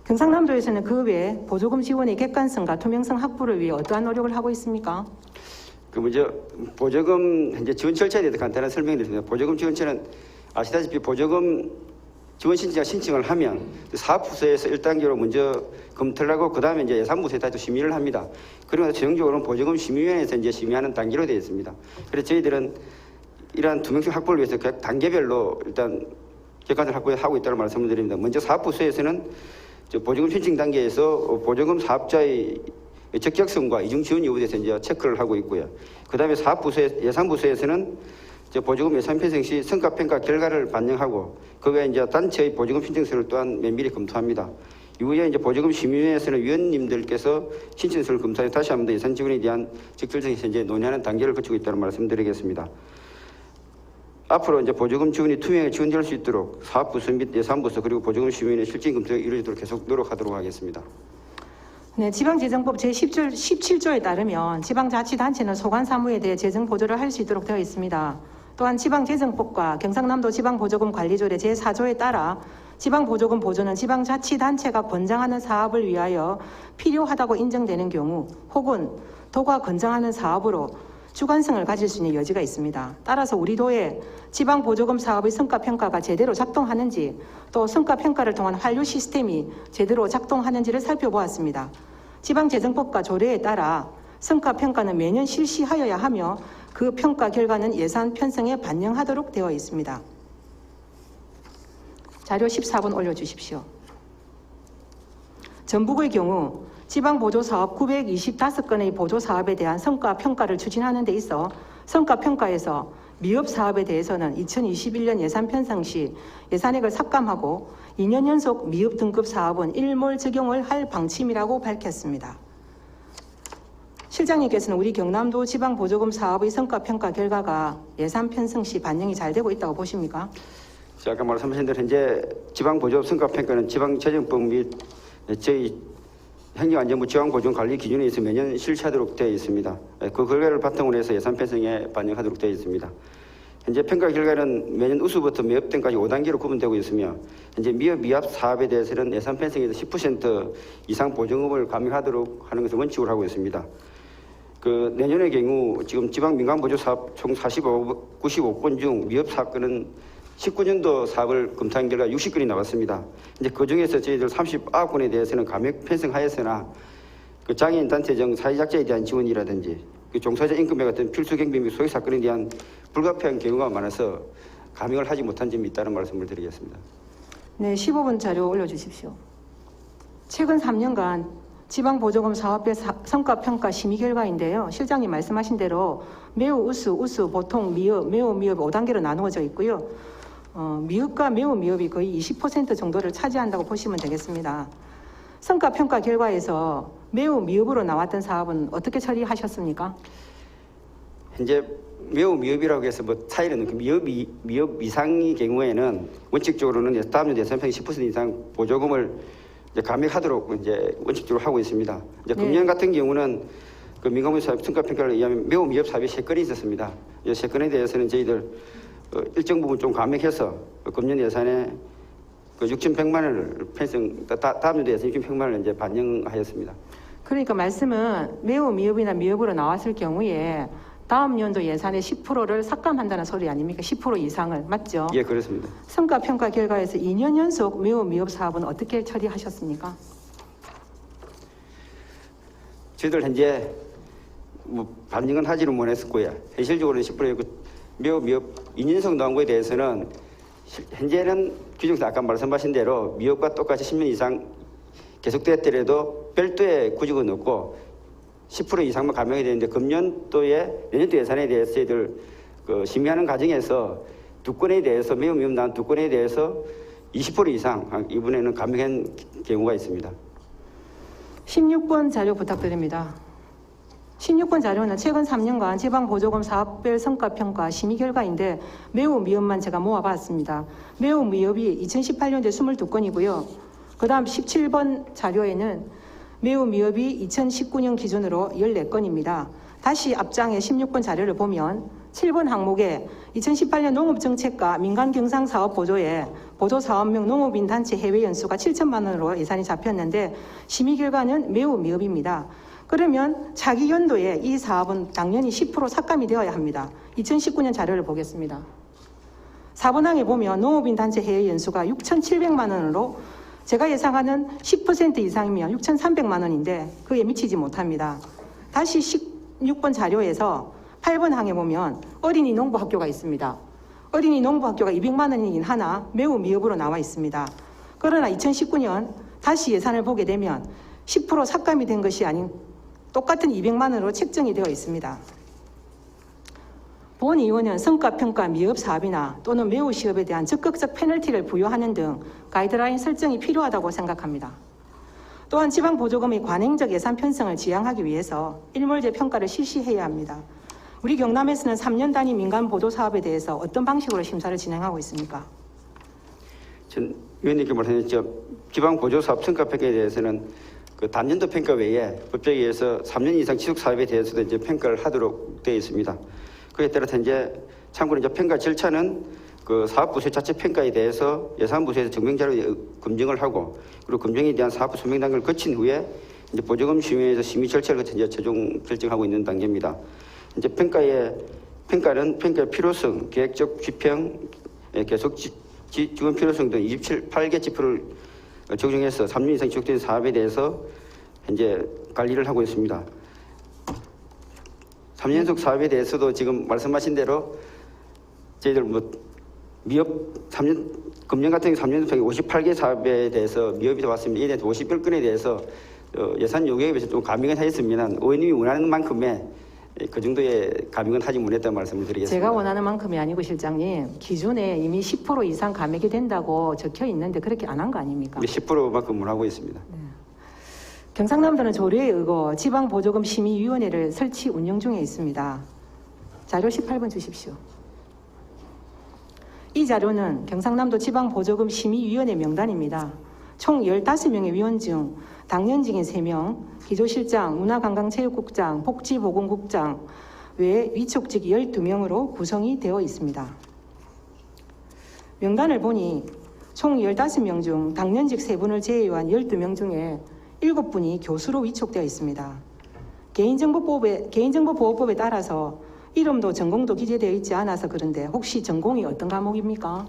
경상남도에서는 그 외에 보조금 지원의 객관성과 투명성 확보를 위해 어떠한 노력을 하고 있습니까? 그 먼저 보조금 현재 지원 절차에 대해서 간단한 설명을 드립니다. 보조금 지원처는 아시다시피 보조금 지원 신청자 신청을 하면 사업부서에서 1단계로 먼저 검토를 하고 그 다음에 이제 예산부서에 다시 심의를 합니다. 그리고 최종적으로는 보조금 심의위원회에서 이제 심의하는 단계로 되어 있습니다. 그래서 저희들은 이러한 투명성 확보를 위해서 각 단계별로 일단 객관을 확보하고 있다는 말씀을 드립니다. 먼저 사업부서에서는 보조금 신청 단계에서 보조금 사업자의 적격성과 이중 지원 여부에 대해서 이제 체크를 하고 있고요. 그 다음에 예산부서에서는 보조금 예산 편성 시 성과평가 결과를 반영하고 그 외에 이제 단체의 보조금 신청서를 또한 면밀히 검토합니다. 이후에 이제 보조금 심의위원회에서는 위원님들께서 신청서를 검토해 다시 한번 더 예산 지원에 대한 적절성에 이제 논의하는 단계를 거치고 있다는 말씀드리겠습니다. 앞으로 이제 보조금 지원이 투명하게 지원될 수 있도록 사업부서 및 예산부서 그리고 보조금 심의위원회 실질 검토가 이루어지도록 계속 노력하도록 하겠습니다. 네, 지방재정법 제17조에 따르면 지방자치단체는 소관사무에 대해 재정 보조를 할 수 있도록 되어 있습니다. 또한 지방재정법과 경상남도 지방보조금 관리조례 제4조에 따라 지방보조금 보조는 지방자치단체가 권장하는 사업을 위하여 필요하다고 인정되는 경우 혹은 도가 권장하는 사업으로 주관성을 가질 수 있는 여지가 있습니다. 따라서 우리 도에 지방보조금 사업의 성과평가가 제대로 작동하는지 또 성과평가를 통한 환류 시스템이 제대로 작동하는지를 살펴보았습니다. 지방재정법과 조례에 따라 성과평가는 매년 실시하여야 하며 그 평가 결과는 예산 편성에 반영하도록 되어 있습니다. 자료 14번 올려주십시오. 전북의 경우 지방보조사업 925건의 보조사업에 대한 성과평가를 추진하는 데 있어 성과평가에서 미흡사업에 대해서는 2021년 예산 편성 시 예산액을 삭감하고 2년 연속 미흡 등급 사업은 일몰 적용을 할 방침이라고 밝혔습니다. 실장님께서는 우리 경남도 지방보조금 사업의 성과평가 결과가 예산 편성 시 반영이 잘 되고 있다고 보십니까? 아까 말씀하신 대로 현재 지방보조금 성과평가는 지방재정법 및 저희 행정안전부 지방보조금관리 기준에 의해서 매년 실시하도록 되어 있습니다. 그 결과를 바탕으로 해서 예산 편성에 반영하도록 되어 있습니다. 현재 평가 결과는 매년 우수부터 미흡 등까지 5단계로 구분되고 있으며 현재 미흡 사업에 대해서는 예산 편성에서 10% 이상 보조금을 감액하도록 하는 것을 원칙으로 하고 있습니다. 그 내년의 경우 지금 지방민간보조사업 총 95건 중 미흡 사건은 19년도 사업을 검토한 결과 60건이 나왔습니다. 이제 그 중에서 저희들 39건에 대해서는 감액 편성하였으나 그 장애인 단체정 사회작자에 대한 지원이라든지 그 종사자 임금에 같은 필수 경비 및 소액 사건에 대한 불가피한 경우가 많아서 감액을 하지 못한 점이 있다는 말씀을 드리겠습니다. 네, 15번 자료 올려주십시오. 최근 3년간 지방보조금 사업별 성과평가 심의 결과인데요. 실장님 말씀하신 대로 매우 우수, 보통, 미흡, 매우 미흡 5단계로 나누어져 있고요. 미흡과 매우 미흡이 거의 20% 정도를 차지한다고 보시면 되겠습니다. 성과평가 결과에서 매우 미흡으로 나왔던 사업은 어떻게 처리하셨습니까? 현재 매우 미흡이라고 해서 뭐 차이는 미흡 이상의 경우에는 원칙적으로는 다음 년 예산 편성 10% 이상 보조금을 이제 감액하도록 이제 원칙적으로 하고 있습니다. 이제 금년 같은 경우는 그 민간보조 사업 성과평가에 의하면 매우 미흡 사업이 3건이 있었습니다. 이 3건에 대해서는 저희들 일정 부분 좀 감액해서 금년 예산에 그 6,100만 원을 편성, 다음 년도 예산 6,100만 원을 이제 반영하였습니다. 그러니까 말씀은 매우 미흡이나 미흡으로 나왔을 경우에 다음 연도 예산의 10%를 삭감한다는 소리 아닙니까? 10% 이상을, 맞죠? 예, 그렇습니다. 성과평가 결과에서 2년 연속 매우 미흡 사업은 어떻게 처리하셨습니까? 저희들 현재 뭐 반영은 하지는 못했었고요. 현실적으로는 10%의 매우 미흡 2년 연속 나온 거에 대해서는 현재는 규정에서 아까 말씀하신 대로 미흡과 똑같이 10년 이상 계속되었더라도 별도의 구직은 없고 10% 이상만 감액이 되는데 금년도에 내년도 예산에 대해서 저희들 그 심의하는 과정에서 두 건에 대해서 매우 미흡 나온 두 건에 대해서 20% 이상 이번에는 감액한 경우가 있습니다. 16번 자료 부탁드립니다. 16번 자료는 최근 3년간 지방보조금 사업별 성과평가 심의 결과인데 매우 미흡만 제가 모아봤습니다. 매우 미흡이 2018년도에 22건이고요. 그 다음 17번 자료에는 매우 미흡이 2019년 기준으로 14건입니다. 다시 앞장의 16번 자료를 보면 7번 항목에 2018년 농업정책과 민간경상사업보조에 보조 사업명 농업인 단체 해외 연수가 7천만 원으로 예산이 잡혔는데 심의 결과는 매우 미흡입니다. 그러면 차기 연도에 이 사업은 당연히 10% 삭감이 되어야 합니다. 2019년 자료를 보겠습니다. 4번 항에 보면 농업인 단체 해외 연수가 6,700만 원으로 제가 예상하는 10% 이상이면 6,300만 원인데 그에 미치지 못합니다. 다시 16번 자료에서 8번 항에 보면 어린이 농부학교가 있습니다. 어린이 농부학교가 200만 원이긴 하나 매우 미흡으로 나와 있습니다. 그러나 2019년 다시 예산을 보게 되면 10% 삭감이 된 것이 아닌 똑같은 200만 원으로 책정이 되어 있습니다. 본 의원은 성과평가 미흡 사업이나 또는 매우 시업에 대한 적극적 페널티를 부여하는 등 가이드라인 설정이 필요하다고 생각합니다. 또한 지방보조금의 관행적 예산 편성을 지향하기 위해서 일몰제 평가를 실시해야 합니다. 우리 경남에서는 3년 단위 민간 보조 사업에 대해서 어떤 방식으로 심사를 진행하고 있습니까? 전 위원님께 말씀드렸죠. 지방보조사업 성과평가에 대해서는 그 단년도 평가 외에 법적에 의해서 3년 이상 지속 사업에 대해서도 이제 평가를 하도록 되어 있습니다. 그에 따라서 이제 참고로 이제 평가 절차는 그 사업부서 자체 평가에 대해서 예산부서에서 증명자료 검증을 하고 그리고 검증에 대한 사업부 소명 단계를 거친 후에 이제 보조금 심의에서 심의 절차를 거쳐 이제 최종 결정하고 있는 단계입니다. 이제 평가는 평가의 필요성, 계획적 지평, 계속 지원 필요성 등 28개 지표를 적용해서 3년 이상 지속된 사업에 대해서 현재 관리를 하고 있습니다. 3년 연속 사업에 대해서도 지금 말씀하신 대로 저희들 미흡 3년 금년 같은 경우 3년 연속에 58개 사업에 대해서 미흡이 왔습니다. 이에 대해서 51건에 대해서 예산 요구에 비해서 좀 감행은 하였습니다. 의원님이 원하는 만큼의 그 정도의 감행은 하지 못했다는 말씀을 드리겠습니다. 제가 원하는 만큼이 아니고 실장님 기준에 이미 10% 이상 감액이 된다고 적혀 있는데 그렇게 안 한 거 아닙니까? 10%만큼은 하고 있습니다. 네. 경상남도는 조례에 의거 지방보조금 심의위원회를 설치 운영 중에 있습니다. 자료 18번 주십시오. 이 자료는 경상남도 지방보조금 심의위원회 명단입니다. 총 15명의 위원 중 당연직인 3명, 기조실장, 문화관광체육국장, 복지보건국장 외 위촉직 12명으로 구성이 되어 있습니다. 명단을 보니 총 15명 중 당연직 3분을 제외한 12명 중에 7분이 교수로 위촉되어 있습니다. 개인정보보호법에 따라서 이름도 전공도 기재되어 있지 않아서 그런데 혹시 전공이 어떤 과목입니까?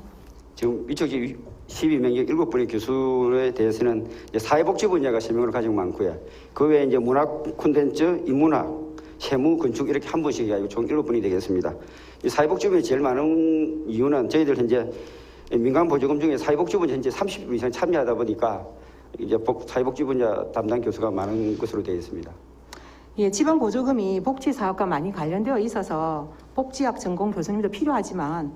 지금 위촉직 12명, 7분의 교수에 대해서는 이제 사회복지 분야가 3명으로 가장 많고요. 그 외에 이제 문학 콘텐츠, 인문학, 세무, 건축 이렇게 한 분씩 해가지고 총 7분이 되겠습니다. 이 사회복지 분야에 제일 많은 이유는 저희들 현재 민간 보조금 중에 사회복지 분야 현재 30분 이상 참여하다 보니까 이제 사회복지 분야 담당 교수가 많은 것으로 되어 있습니다. 예, 지방보조금이 복지사업과 많이 관련되어 있어서 복지학 전공 교수님도 필요하지만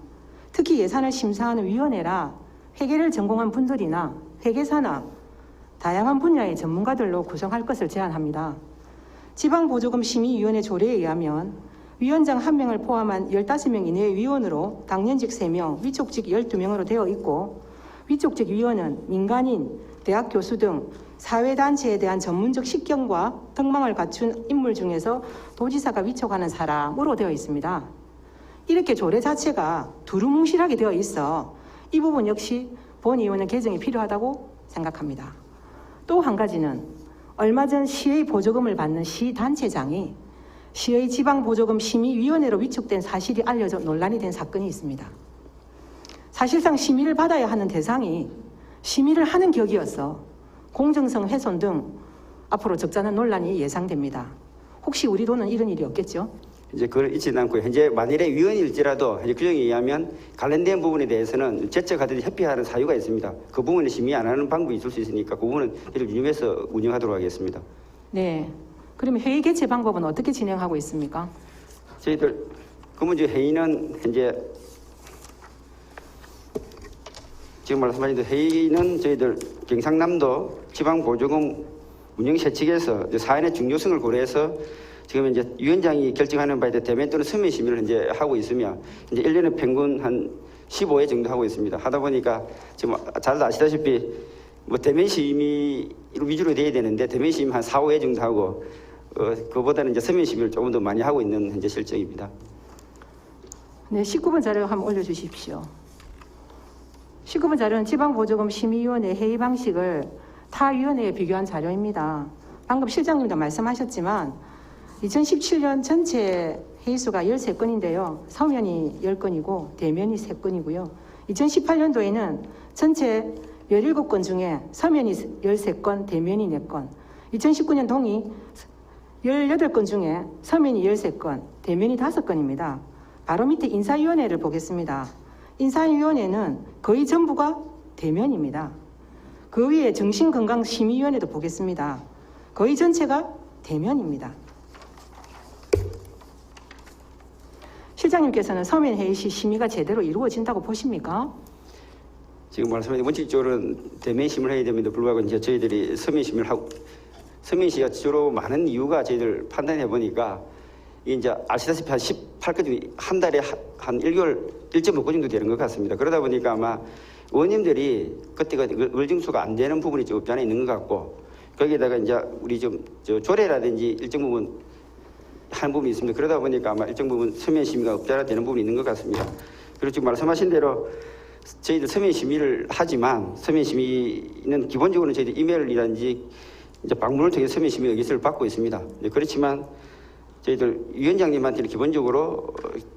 특히 예산을 심사하는 위원회라 회계를 전공한 분들이나 회계사나 다양한 분야의 전문가들로 구성할 것을 제안합니다. 지방보조금 심의위원회 조례에 의하면 위원장 1명을 포함한 15명 이내의 위원으로 당연직 3명, 위촉직 12명으로 되어 있고 위촉직 위원은 민간인, 대학 교수 등 사회단체에 대한 전문적 식견과 특망을 갖춘 인물 중에서 도지사가 위촉하는 사람으로 되어 있습니다. 이렇게 조례 자체가 두루뭉실하게 되어 있어 이 부분 역시 본 의원은 개정이 필요하다고 생각합니다. 또 한 가지는 얼마 전 시의 보조금을 받는 시단체장이 시의 지방보조금 심의위원회로 위촉된 사실이 알려져 논란이 된 사건이 있습니다. 사실상 심의를 받아야 하는 대상이 심의를 하는 격이어서 공정성 훼손 등 앞으로 적잖은 논란이 예상됩니다. 혹시 우리 도는 이런 일이 없겠죠? 이제 그걸 잊지 않고 현재 만일에 위원일지라도 이제 규정에 의하면 관련된 부분에 대해서는 제적하든지 회피하는 사유가 있습니다. 그 부분을 심의 안 하는 방법이 있을 수 있으니까 그 부분은 유념해서 운영하도록 하겠습니다. 네. 그러면 회의 개최 방법은 어떻게 진행하고 있습니까? 저희들 그 문제 회의는 현재 지금 말씀하신 대로 회의는 저희들 경상남도 지방보조금 운영체 측에서 사안의 중요성을 고려해서 지금 이제 위원장이 결정하는 바에 대해 대면 또는 서면 심의를 현재 하고 있으며 이제 1년에 평균 한 15회 정도 하고 있습니다. 하다 보니까 지금 잘 아시다시피 뭐 대면 심의 위주로 돼야 되는데 대면 심의 한 4, 5회 정도 하고 그보다는 이제 서면 심의를 조금 더 많이 하고 있는 현재 실정입니다. 네, 19번 자료 한번 올려주십시오. 19번 자료는 지방보조금 심의위원회 회의 방식을 타 위원회에 비교한 자료입니다. 방금 실장님도 말씀하셨지만 2017년 전체 회의수가 13건인데요. 서면이 10건이고 대면이 3건이고요. 2018년도에는 전체 17건 중에 서면이 13건, 대면이 4건. 2019년 동의 18건 중에 서면이 13건, 대면이 5건입니다. 바로 밑에 인사위원회를 보겠습니다. 인사위원회는 거의 전부가 대면입니다. 그 위에 정신건강심의위원회도 보겠습니다. 거의 전체가 대면입니다. 실장님께서는 서면 회의 시 심의가 제대로 이루어진다고 보십니까? 지금 말씀하신 원칙적으로는 대면 심의를 해야 됩니다. 불구하고 이제 저희들이 서면 심의를 하고 서면 시가 주로 많은 이유가 저희들 판단해 보니까 이제 아시다시피 한 18건 중에 한 달에 한 1개월 1.5건 정도 되는 것 같습니다. 그러다 보니까 아마 의원님들이 그때가 의증수가 안 되는 부분이 좀 없지 않아 있는 것 같고 거기에다가 이제 우리 좀 조례라든지 일정 부분 하는 부분이 있습니다. 그러다 보니까 아마 일정 부분 서면 심의가 없지 않아 되는 부분이 있는 것 같습니다. 그리고 지금 말씀하신 대로 저희들 서면 심의를 하지만 서면 심의는 기본적으로 저희들 이메일이라든지 이제 방문을 통해 서면 심의 의견서를 받고 있습니다. 그렇지만 저희들 위원장님한테는 기본적으로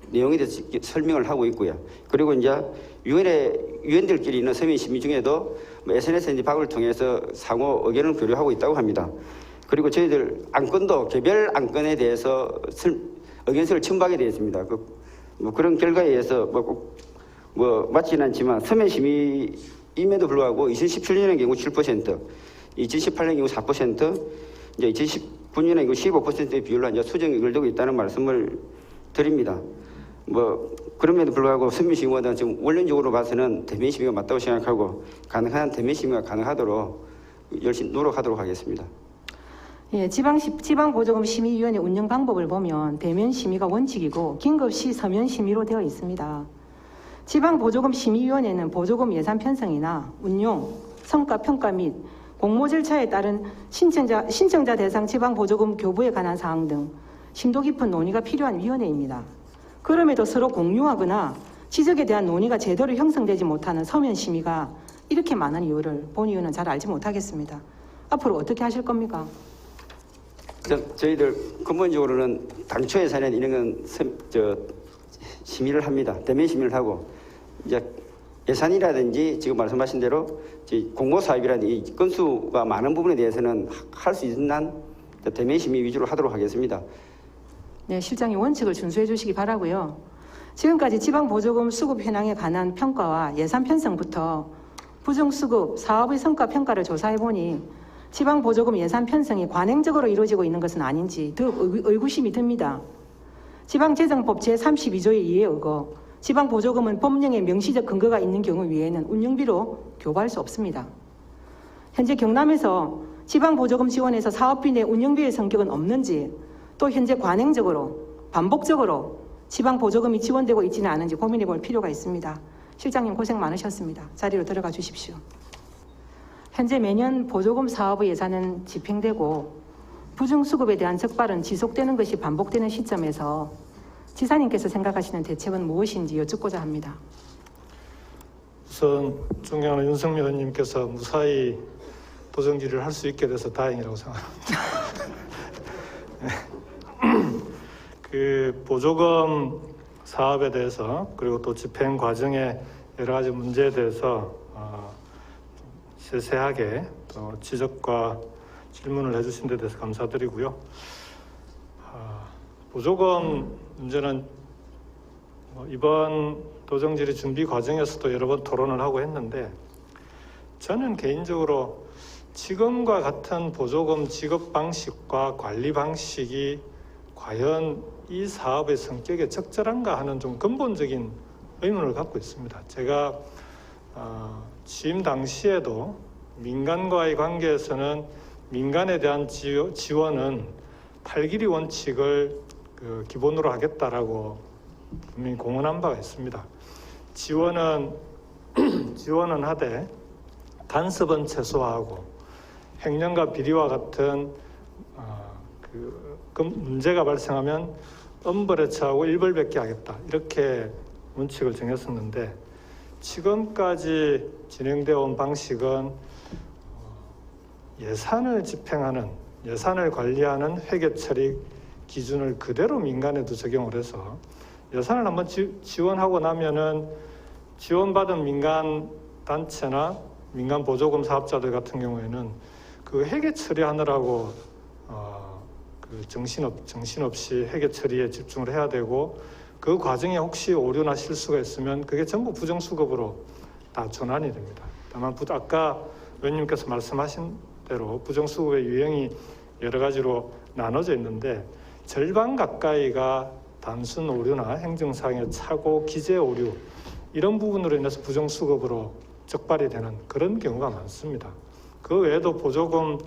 내용에 대해서 설명을 하고 있고요. 그리고 이제 위원들끼리 있는 서면 심의 중에도 SNS 박을 통해서 상호 의견을 교류하고 있다고 합니다. 그리고 저희들 안건도 개별 안건에 대해서 의견서를 첨부하게 되어 있습니다. 그런 결과에 의해서 맞지는 않지만 서면 심의임에도 불구하고 2017년의 경우 7%, 2018년 경우 4%, 이제 2019년에 경우 15%의 비율로 이제 수정이 걸리고 있다는 말씀을 드립니다. 그럼에도 불구하고 서면 심의보다는 지금 원론적으로 봐서는 대면 심의가 맞다고 생각하고 가능한 대면 심의가 가능하도록 열심히 노력하도록 하겠습니다. 예, 지방보조금 심의위원회 운영 방법을 보면 대면 심의가 원칙이고 긴급시 서면 심의로 되어 있습니다. 지방보조금 심의위원회는 보조금 예산 편성이나 운용, 성과 평가 및 공모 절차에 따른 신청자 대상 지방보조금 교부에 관한 사항 등 심도 깊은 논의가 필요한 위원회입니다. 그럼에도 서로 공유하거나 지적에 대한 논의가 제대로 형성되지 못하는 서면 심의가 이렇게 많은 이유를 본 의원은 잘 알지 못하겠습니다. 앞으로 어떻게 하실 겁니까? 저희들 근본적으로는 당초 예산에 이런 건 심의를 합니다. 대면 심의를 하고 이제 예산이라든지 지금 말씀하신 대로 공모 사업이라든지 건수가 많은 부분에 대해서는 할 수 있는 한 대면 심의 위주로 하도록 하겠습니다. 네, 실장님 원칙을 준수해 주시기 바라고요. 지금까지 지방보조금 수급 현황에 관한 평가와 예산 편성부터 부정수급, 사업의 성과 평가를 조사해 보니 지방보조금 예산 편성이 관행적으로 이루어지고 있는 것은 아닌지 더욱 의구심이 듭니다. 지방재정법 제32조의 2에 의거 지방보조금은 법령에 명시적 근거가 있는 경우 외에는 운영비로 교부할 수 없습니다. 현재 경남에서 지방보조금 지원에서 사업비 내 운영비의 성격은 없는지 또 현재 관행적으로 반복적으로 지방보조금이 지원되고 있지는 않은지 고민해 볼 필요가 있습니다. 실장님 고생 많으셨습니다. 자리로 들어가 주십시오. 현재 매년 보조금 사업의 예산은 집행되고 부정수급에 대한 적발은 지속되는 것이 반복되는 시점에서 지사님께서 생각하시는 대책은 무엇인지 여쭙고자 합니다. 우선 존경하는 윤석열 의원님께서 무사히 도정질을 할 수 있게 돼서 다행이라고 생각합니다. 그 보조금 사업에 대해서 그리고 또 집행 과정의 여러 가지 문제에 대해서 세세하게 또 지적과 질문을 해주신 데 대해서 감사드리고요. 보조금 문제는 이번 도정질의 준비 과정에서도 여러 번 토론을 하고 했는데 저는 개인적으로 지금과 같은 보조금 지급 방식과 관리 방식이 과연 이 사업의 성격에 적절한가 하는 좀 근본적인 의문을 갖고 있습니다. 제가 취임 당시에도 민간과의 관계에서는 민간에 대한 지원은 8길이 원칙을 기본으로 하겠다라고 분명히 공언한 바가 있습니다. 지원은 하되 간섭은 최소화하고 횡령과 비리와 같은 문제가 발생하면 엄벌에 처하고 일벌백계 하겠다 이렇게 원칙을 정했었는데 지금까지 진행되어 온 방식은 예산을 집행하는, 예산을 관리하는 회계 처리 기준을 그대로 민간에도 적용을 해서 예산을 한번 지원하고 나면은 지원받은 민간 단체나 민간 보조금 사업자들 같은 경우에는 그 회계 처리하느라고 그 정신없이 회계 처리에 집중을 해야 되고, 그 과정에 혹시 오류나 실수가 있으면 그게 전부 부정수급으로 다 전환이 됩니다. 다만 아까 의원님께서 말씀하신 대로 부정수급의 유형이 여러 가지로 나눠져 있는데 절반 가까이가 단순 오류나 행정상의 착오, 기재 오류 이런 부분으로 인해서 부정수급으로 적발이 되는 그런 경우가 많습니다. 그 외에도 보조금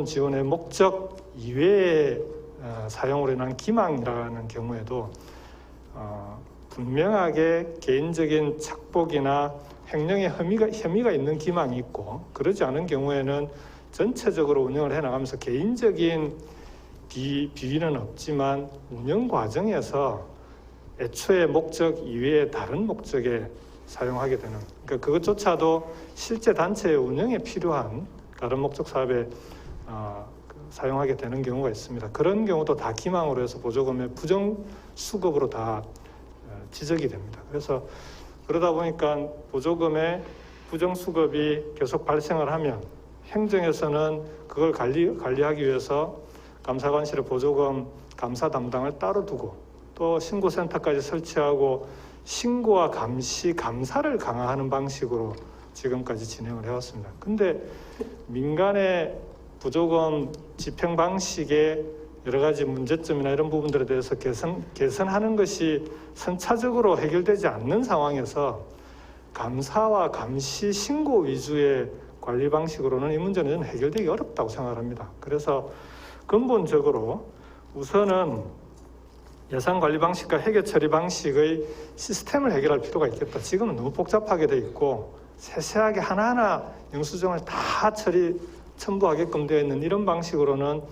지원의 목적 이외에 사용으로 인한 기망이라는 경우에도 분명하게 개인적인 착복이나 횡령의 혐의가 있는 기망이 있고, 그러지 않은 경우에는 전체적으로 운영을 해나가면서 개인적인 비위는 없지만 운영 과정에서 애초에 목적 이외에 다른 목적에 사용하게 되는, 그러니까 그것조차도 실제 단체의 운영에 필요한 다른 목적 사업에 사용하게 되는 경우가 있습니다. 그런 경우도 다 기망으로 해서 보조금의 부정 수급으로 다 지적이 됩니다. 그래서 그러다 보니까 보조금의 부정 수급이 계속 발생을 하면 행정에서는 그걸 관리하기 위해서 감사관실의 보조금 감사 담당을 따로 두고 또 신고센터까지 설치하고 신고와 감시, 감사를 강화하는 방식으로 지금까지 진행을 해왔습니다. 근데 민간의 보조금 집행 방식의 여러 가지 문제점이나 이런 부분들에 대해서 개선하는 것이 선차적으로 해결되지 않는 상황에서 감사와 감시, 신고 위주의 관리 방식으로는 이 문제는 해결되기 어렵다고 생각합니다. 그래서 근본적으로 우선은 예산 관리 방식과 회계 처리 방식의 시스템을 해결할 필요가 있겠다. 지금은 너무 복잡하게 돼 있고 세세하게 하나하나 영수증을 다 첨부하게끔 되어 있는 이런 방식으로는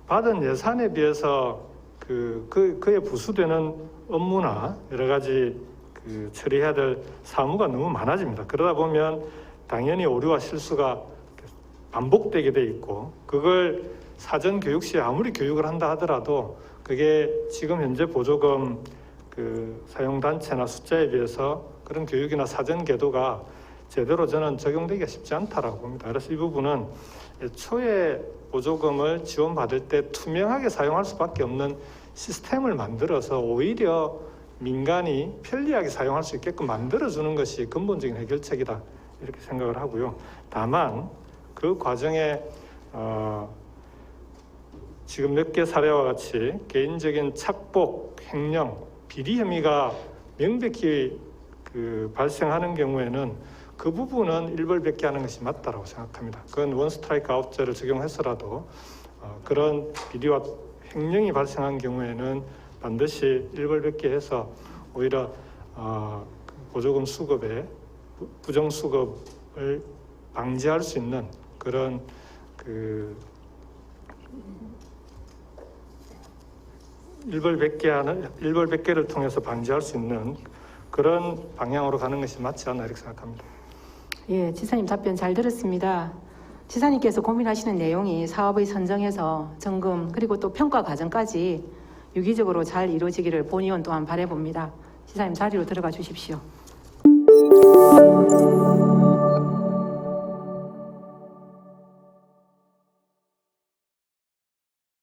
받은 예산에 비해서 그에 부수되는 업무나 여러 가지 처리해야 될 사무가 너무 많아집니다. 그러다 보면 당연히 오류와 실수가 반복되게 돼 있고, 그걸 사전 교육 시에 아무리 교육을 한다 하더라도 그게 지금 현재 보조금 사용 단체나 숫자에 비해서 그런 교육이나 사전 계도가 제대로 저는 적용되기가 쉽지 않다라고 봅니다. 그래서 이 부분은 애초에 보조금을 지원받을 때 투명하게 사용할 수밖에 없는 시스템을 만들어서 오히려 민간이 편리하게 사용할 수 있게끔 만들어주는 것이 근본적인 해결책이다, 이렇게 생각을 하고요. 다만 그 과정에 지금 몇 개 사례와 같이 개인적인 착복, 횡령, 비리 혐의가 명백히 발생하는 경우에는 그 부분은 일벌백계 하는 것이 맞다라고 생각합니다. 그건 원스트라이크 아웃제를 적용해서라도 그런 비리와 횡령이 발생한 경우에는 반드시 일벌백계해서 오히려 보조금 수급에 부정 수급을 방지할 수 있는 그런 일벌백계를 통해서 방지할 수 있는 그런 방향으로 가는 것이 맞지 않나 이렇게 생각합니다. 예, 지사님 답변 잘 들었습니다. 지사님께서 고민하시는 내용이 사업의 선정에서 점검 그리고 또 평가 과정까지 유기적으로 잘 이루어지기를 본의원 또한 바라봅니다. 지사님 자리로 들어가 주십시오.